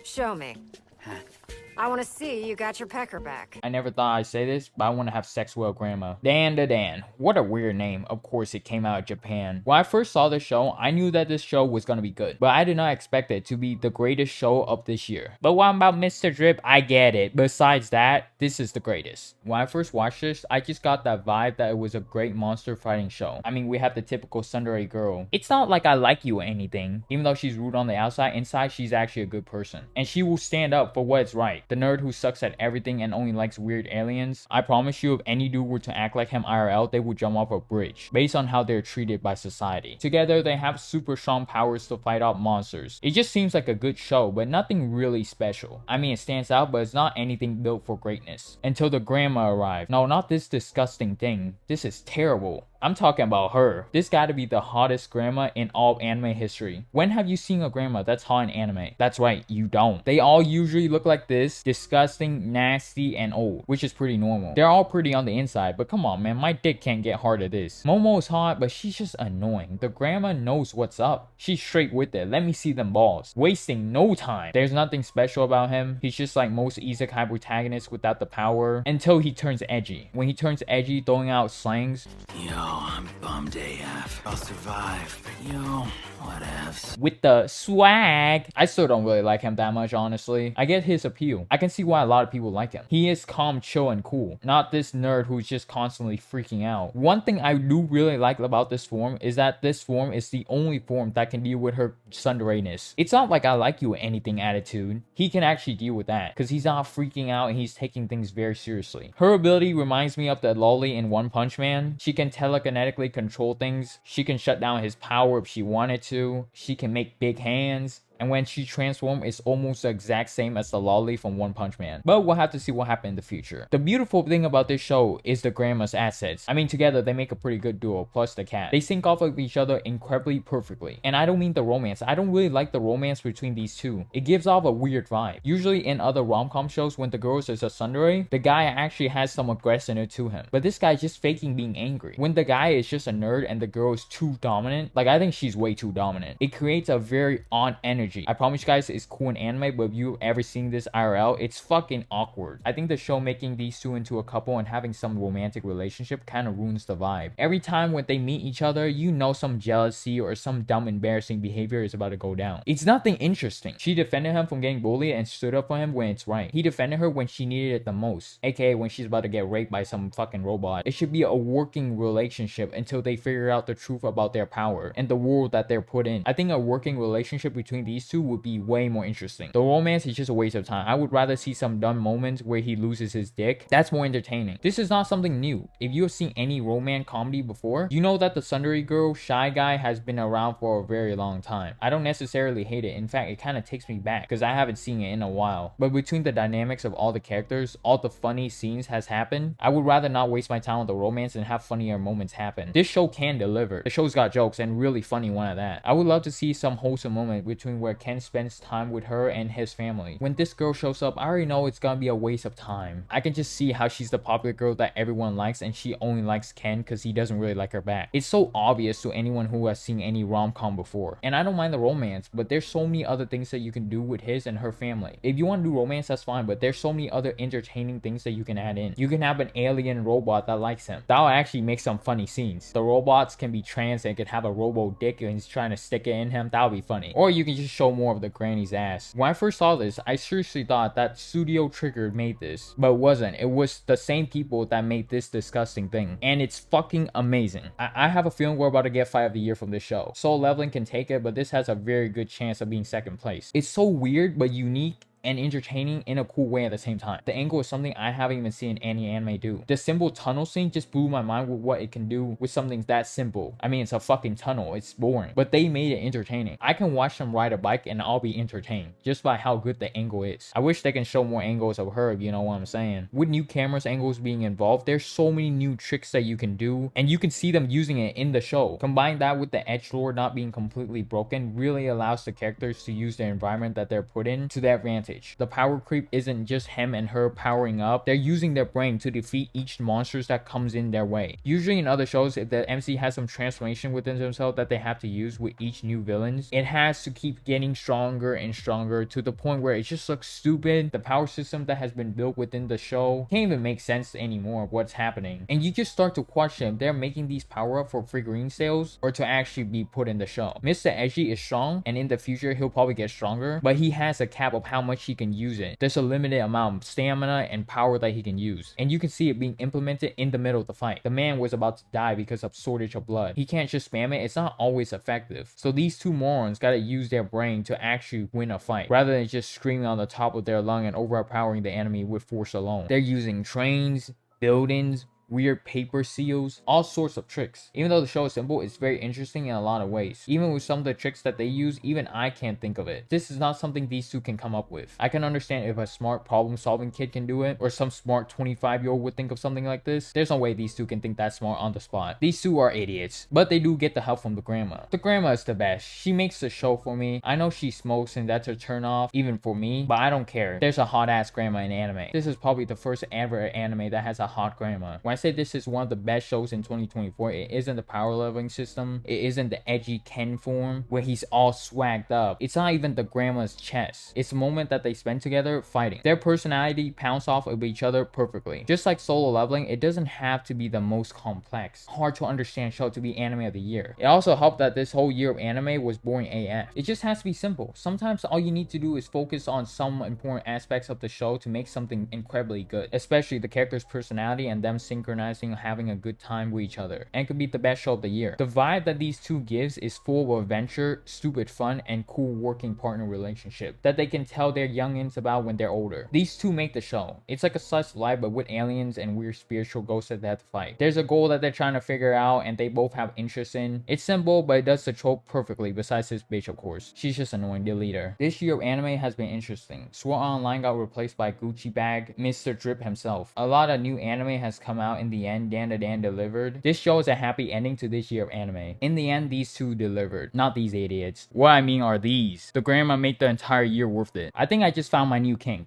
Show me. I want to see you got your pecker back. I never thought I'd say this, but I want to have sex with a grandma. Dan the Dan. What a weird name. Of course, it came out of Japan. When I first saw this show, I knew that this show was going to be good, but I did not expect it to be the greatest show of this year. But what about Mr. Drip? I get it. Besides that, this is the greatest. When I first watched this, I just got that vibe that it was a great monster fighting show. I mean, we have the typical tsundere girl. It's not like I like you or anything. Even though she's rude on the outside, inside she's actually a good person. And she will stand up for what is right. The nerd who sucks at everything and only likes weird aliens. I promise you, if any dude were to act like him IRL, they would jump off a bridge based on how they're treated by society. Together, they have super strong powers to fight off monsters. It just seems like a good show, but nothing really special. I mean, it stands out, but it's not anything built for greatness. Until the grandma arrived. No, not this disgusting thing. This is terrible. I'm talking about her. This gotta be the hottest grandma in all anime history. When have you seen a grandma that's hot in anime? That's right, you don't. They all usually look like this, disgusting, nasty, and old, which is pretty normal. They're all pretty on the inside, but come on man, my dick can't get hard at this. Momo's hot, but she's just annoying. The grandma knows what's up. She's straight with it. Let me see them balls. Wasting no time. There's nothing special about him. He's just like most isekai protagonists without the power, until he turns edgy. When he turns edgy, throwing out slangs. Yo, I'm bummed AF. I'll survive, but yo, whatevs. With the swag. I still don't really like him that much, honestly. I get his appeal. I can see why a lot of people like him. He is calm, chill, and cool. Not this nerd who's just constantly freaking out. One thing I do really like about this form is that this form is the only form that can deal with her tsundere-ness. It's not like I like you or anything attitude. He can actually deal with that because he's not freaking out and he's taking things very seriously. Her ability reminds me of the lolly in One Punch Man. She can telekinetically control things. She can shut down his power if she wanted to. She can make big hands. And when she transforms, it's almost the exact same as the lolly from One Punch Man. But we'll have to see what happens in the future. The beautiful thing about this show is the grandma's assets. I mean, together they make a pretty good duo, plus the cat. They sync off of each other incredibly perfectly. And I don't mean the romance. I don't really like the romance between these two. It gives off a weird vibe. Usually in other rom-com shows, when the girl is a tsundere, the guy actually has some aggression to him. But this guy's just faking being angry. When the guy is just a nerd and the girl is too dominant, like I think she's way too dominant. It creates a very odd energy. I promise you guys it's cool in anime, but if you've ever seen this IRL, it's fucking awkward. I think the show making these two into a couple and having some romantic relationship kind of ruins the vibe. Every time when they meet each other, you know some jealousy or some dumb embarrassing behavior is about to go down. It's nothing interesting. She defended him from getting bullied and stood up for him when it's right. He defended her when she needed it the most, aka when she's about to get raped by some fucking robot. It should be a working relationship until they figure out the truth about their power and the world that they're put in. I think a working relationship between these two would be way more interesting. The romance is just a waste of time. I would rather see some dumb moments where he loses his dick. That's more entertaining. This is not something new. If you have seen any romance comedy before, you know that the tsundere girl, shy guy has been around for a very long time. I don't necessarily hate it. In fact, it kind of takes me back because I haven't seen it in a while. But between the dynamics of all the characters, all the funny scenes has happened, I would rather not waste my time on the romance and have funnier moments happen. This show can deliver. The show's got jokes and really funny one at that. I would love to see some wholesome moment between where Ken spends time with her and his family. When this girl shows up, I already know it's gonna be a waste of time. I can just see how she's the popular girl that everyone likes and she only likes Ken because he doesn't really like her back. It's so obvious to anyone who has seen any rom-com before. And I don't mind the romance, but there's so many other things that you can do with his and her family. If you want to do romance, that's fine, but there's so many other entertaining things that you can add in. You can have an alien robot that likes him. That'll actually make some funny scenes. The robots can be trans and could have a robo dick and he's trying to stick it in him. That'll be funny. Or you can just show more of the granny's ass. When I first saw this, I seriously thought that Studio Trigger made this, but it wasn't. It was the same people that made this disgusting thing, and it's fucking amazing. I have a feeling we're about to get Fight of the Year from this show. Soul Leveling can take it, but this has a very good chance of being second place. It's so weird but unique and entertaining in a cool way at the same time. The angle is something I haven't even seen any anime do. The simple tunnel scene just blew my mind with what it can do with something that simple. I mean, it's a fucking tunnel. It's boring, but they made it entertaining. I can watch them ride a bike and I'll be entertained just by how good the angle is. I wish they can show more angles of her, if you know what I'm saying. With new cameras angles being involved, there's so many new tricks that you can do, and you can see them using it in the show. Combine that with the edgelord not being completely broken really allows the characters to use the environment that they're put in to their advantage. advantage. The power creep isn't just him and her powering up, they're using their brain to defeat each monsters that comes in their way. Usually in other shows, if the MC has some transformation within themselves that they have to use with each new villains, it has to keep getting stronger and stronger to the point where it just looks stupid. The power system that has been built within the show can't even make sense anymore of what's happening. And you just start to question if they're making these power up for figurine sales or to actually be put in the show. Mr. Edgy is strong, and in the future he'll probably get stronger, but he has a cap of how much he can use it. There's a limited amount of stamina and power that he can use, and you can see it being implemented in the middle of the fight. The man was about to die because of shortage of blood. He can't just spam it, it's not always effective. So these two morons gotta use their brain to actually win a fight, rather than just screaming on the top of their lung and overpowering the enemy with force alone. They're using trains, buildings, weird paper seals, all sorts of tricks. Even though the show is simple, it's very interesting in a lot of ways. Even with some of the tricks that they use, even I can't think of it. This is not something these two can come up with. I can understand if a smart problem-solving kid can do it, or some smart 25-year-old would think of something like this. There's no way these two can think that smart on the spot. These two are idiots, but they do get the help from the grandma. The grandma is the best. She makes the show for me. I know she smokes and that's her turn off, even for me, but I don't care. There's a hot-ass grandma in anime. This is probably the first ever anime that has a hot grandma. When I say this is one of the best shows in 2024, it isn't the power leveling system, it isn't the edgy Ken form where he's all swagged up, it's not even the grandma's chest, it's the moment that they spend together fighting. Their personality pounce off of each other perfectly. Just like solo leveling, it doesn't have to be the most complex, hard to understand show to be anime of the year. It also helped that this whole year of anime was boring AF. It just has to be simple. Sometimes all you need to do is focus on some important aspects of the show to make something incredibly good, especially the character's personality and them synchronizing, having a good time with each other, and could be the best show of the year. The vibe that these two gives is full of adventure, stupid fun, and cool working partner relationship that they can tell their youngins about when they're older. These two make the show. It's like a slice of life but with aliens and weird spiritual ghosts that they have to fight. There's a goal that they're trying to figure out and they both have interest in. It's simple, but it does the trope perfectly, besides his bitch of course. She's just annoying, the leader. This year of anime has been interesting. Sword Online got replaced by Gucci Bag, Mr. Drip himself. A lot of new anime has come out in the end. Dan the Dan delivered. This show is a happy ending to this year of anime. In the end, these two delivered, not these idiots. What I mean are these. The grandma made the entire year worth it. I think I just found my new king.